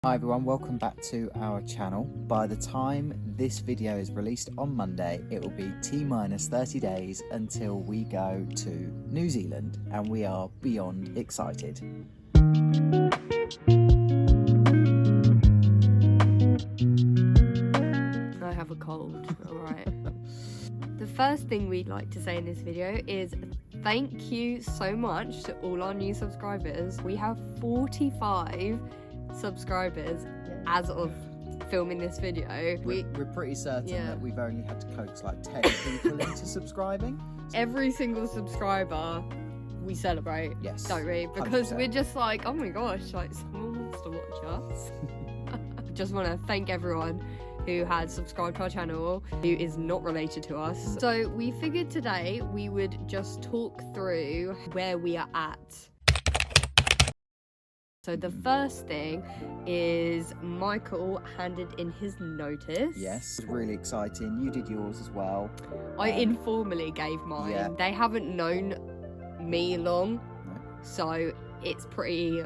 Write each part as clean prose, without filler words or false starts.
Hi everyone, welcome back to our channel. By the time this video is released on Monday, it will be T-minus 30 days until we go to New Zealand, and we are beyond excited. I have a cold, alright. The first thing we'd like to say in this video is thank you so much to all our new subscribers. We have 45 subscribers as of filming this video. We're pretty certain that we've only had to coax like 10 people into subscribing. Every single subscriber we celebrate, yes, don't we? Because 100%. we're just like, oh my gosh, like someone wants to watch us. Just want to thank everyone who has subscribed to our channel, who is not related to us. So we figured today we would just talk through where we are at. So the first thing is Michael handed in his notice. Yes, it's really exciting. You did yours as well. I informally gave mine. Yeah. They haven't known me long, so it's pretty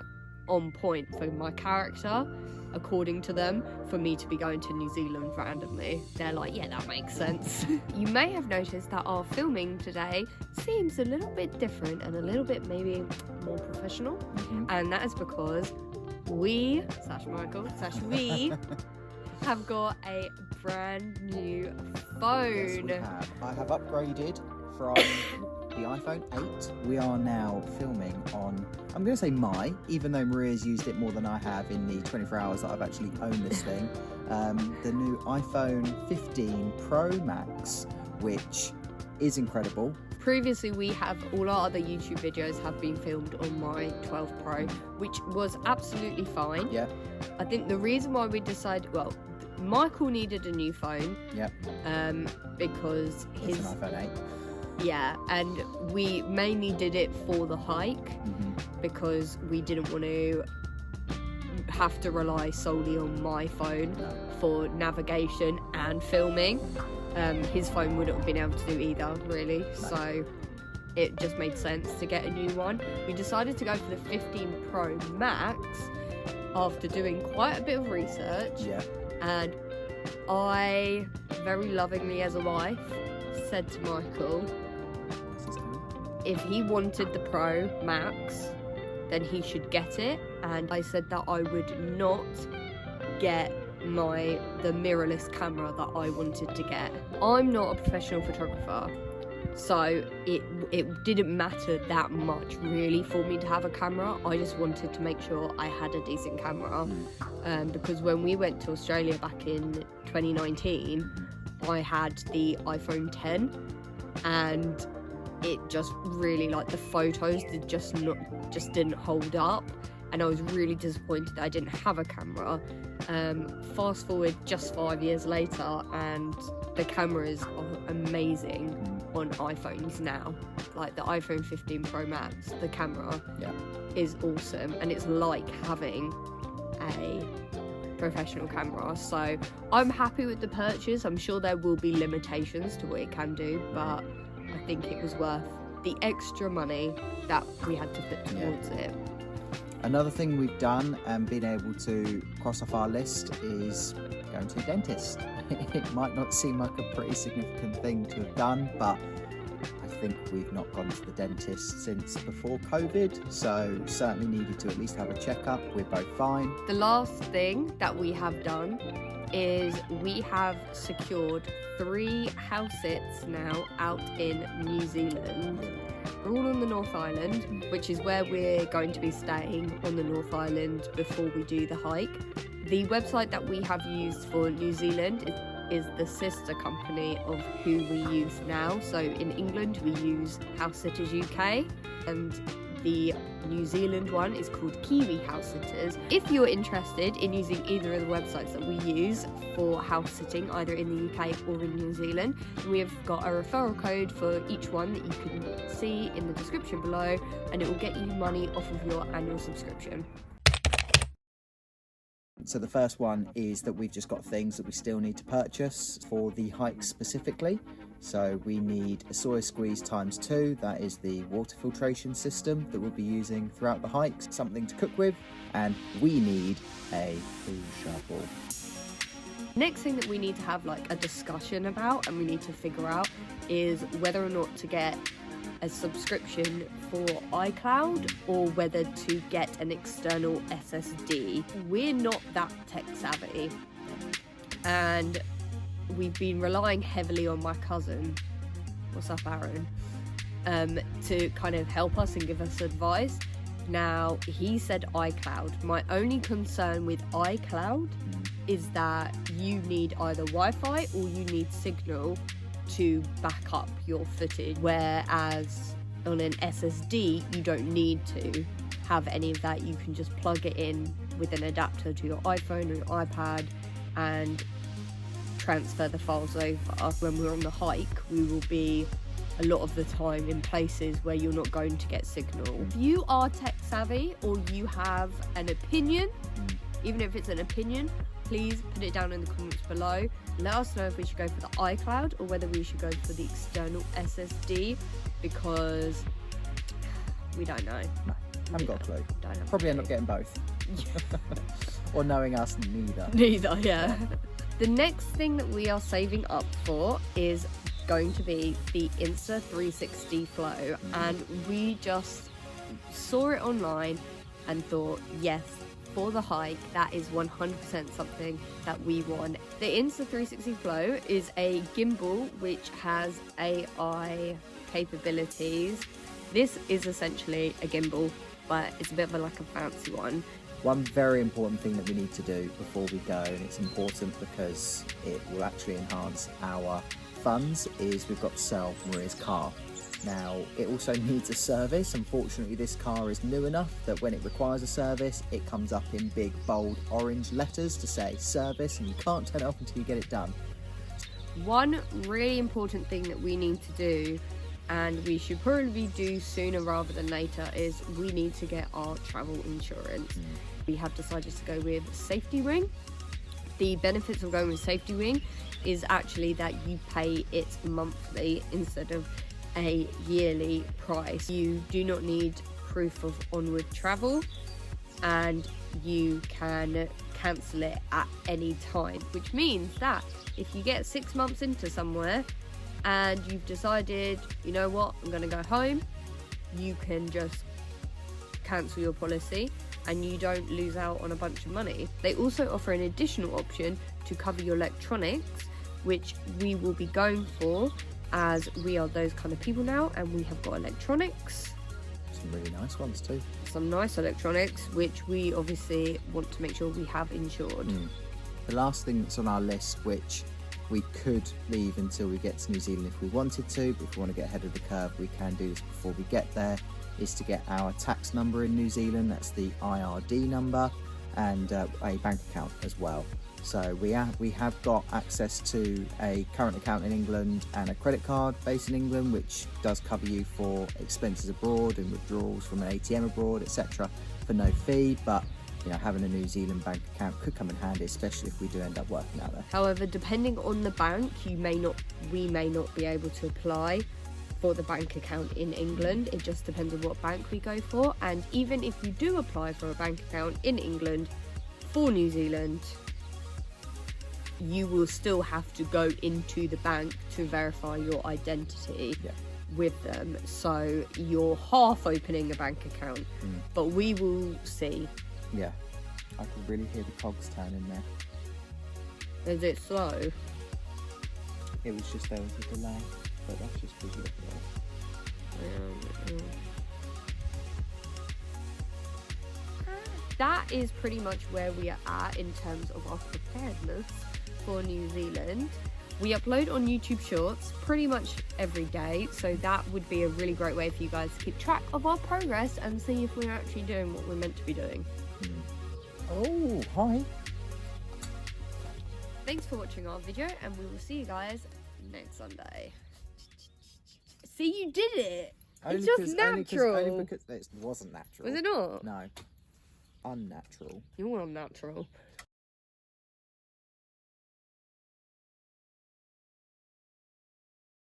on point for my character, according to them, for me to be going to New Zealand randomly. They're like, yeah, that makes sense. You may have noticed that our filming today seems a little bit different and a little bit maybe more professional. And that is because we, Michael, we have got a brand new phone. Yes, we have. I have upgraded from the iPhone 8. We are now filming on, I'm going to say even though Maria's used it more than I have in the 24 hours that I've actually owned this thing, the new iPhone 15 Pro Max, which is incredible. Previously, all our other YouTube videos have been filmed on my 12 Pro, which was absolutely fine. Yeah. I think the reason why we decided, Michael needed a new phone. Yep. Because it's an iPhone 8. Yeah, and we mainly did it for the hike because we didn't want to have to rely solely on my phone for navigation and filming. His phone wouldn't have been able to do either, really, so it just made sense to get a new one. We decided to go for the 15 Pro Max after doing quite a bit of research, and I, very lovingly as a wife, said to Michael, if he wanted the Pro Max, then he should get it, and I said that I would not get the mirrorless camera that I wanted to get. I'm not a professional photographer, so it didn't matter that much really for me to have a camera. I just wanted to make sure I had a decent camera, because when we went to Australia back in 2019, I had the iPhone 10, and it just really, like, the photos just didn't hold up, and I was really disappointed that I didn't have a camera. Fast forward just 5 years later, and the cameras are amazing on iPhones now. Like the iPhone 15 Pro Max, the camera is awesome, and it's like having a professional camera. So I'm happy with the purchase. I'm sure there will be limitations to what it can do, but I think it was worth the extra money that we had to put towards it. Another thing we've done and been able to cross off our list is going to a dentist. It might not seem like a pretty significant thing to have done, but I think we've not gone to the dentist since before COVID, so certainly needed to at least have a checkup. We're both fine. The last thing that we have done is we have secured 3 house sits now out in New Zealand. We're all on the North Island, which is where we're going to be staying on the North Island before we do the hike. The website that we have used for New Zealand is the sister company of who we use now. So in England we use House Sitters UK, and the New Zealand one is called Kiwi House. If you're interested in using either of the websites that we use for house sitting, either in the UK or in New Zealand, we've got a referral code for each one that you can see in the description below, and it will get you money off of your annual subscription. So the first one is that we've just got things that we still need to purchase for the hike specifically. So we need a soy squeeze ×2, that is the water filtration system that we'll be using throughout the hikes, something to cook with, and we need a pool shovel. Next thing that we need to have like a discussion about and we need to figure out is whether or not to get a subscription for iCloud or whether to get an external SSD. We're not that tech savvy and we've been relying heavily on my cousin, what's up Aaron, to kind of help us and give us advice. Now, he said iCloud. My only concern with iCloud is that you need either Wi-Fi or you need Signal to back up your footage, whereas on an SSD you don't need to have any of that. You can just plug it in with an adapter to your iPhone or your iPad and transfer the files over. When we're on the hike, we will be a lot of the time in places where you're not going to get signal. If you are tech savvy or you have an opinion, even if it's an opinion, please put it down in the comments below. Let us know if we should go for the iCloud or whether we should go for the external SSD, because we don't know. No, haven't got a clue. Don't have Probably a end up clue. getting both. Or knowing us, neither. Neither, yeah. The next thing that we are saving up for is going to be the Insta360 Flow, and we just saw it online and thought, yes, for the hike, that is 100% something that we want. The Insta360 Flow is a gimbal which has AI capabilities. This is essentially a gimbal, but it's a bit of like a fancy one. One very important thing that we need to do before we go, and it's important because it will actually enhance our funds, is we've got to sell Maria's car. Now, it also needs a service. Unfortunately, this car is new enough that when it requires a service, it comes up in big, bold, orange letters to say service, and you can't turn it off until you get it done. One really important thing that we need to do, and we should probably do sooner rather than later, is we need to get our travel insurance. We have decided to go with Safety Ring. The benefits of going with Safety Ring is actually that you pay it monthly instead of a yearly price. You do not need proof of onward travel, and you can cancel it at any time, which means that if you get 6 months into somewhere and you've decided, you know what, I'm gonna go home, you can just cancel your policy and you don't lose out on a bunch of money. They also offer an additional option to cover your electronics, which we will be going for, as we are those kind of people now and we have got electronics. Some really nice ones too. Some nice electronics, which we obviously want to make sure we have insured. The last thing that's on our list, which we could leave until we get to New Zealand if we wanted to, but if we want to get ahead of the curve, we can do this before we get there, is to get our tax number in New Zealand. That's the IRD number, and a bank account as well. So we have got access to a current account in England and a credit card based in England, which does cover you for expenses abroad and withdrawals from an ATM abroad, etc., for no fee. But you know, having a New Zealand bank account could come in handy, especially if we do end up working out there. However, depending on the bank, we may not be able to apply for the bank account in England. It just depends on what bank we go for. And even if you do apply for a bank account in England for New Zealand, you will still have to go into the bank to verify your identity with them. So you're half opening a bank account, but we will see. Yeah, I can really hear the cogs turning there. Is it slow? It was just there was a delay, but that's just because you look at it. That is pretty much where we are at in terms of our preparedness for New Zealand. We upload on YouTube Shorts pretty much every day, so that would be a really great way for you guys to keep track of our progress and see if we're actually doing what we're meant to be doing. Oh, hi. Thanks for watching our video, and we will see you guys next Sunday. See, you did it! It's just natural. Only because it wasn't natural. Was it not? No. Unnatural. You're unnatural.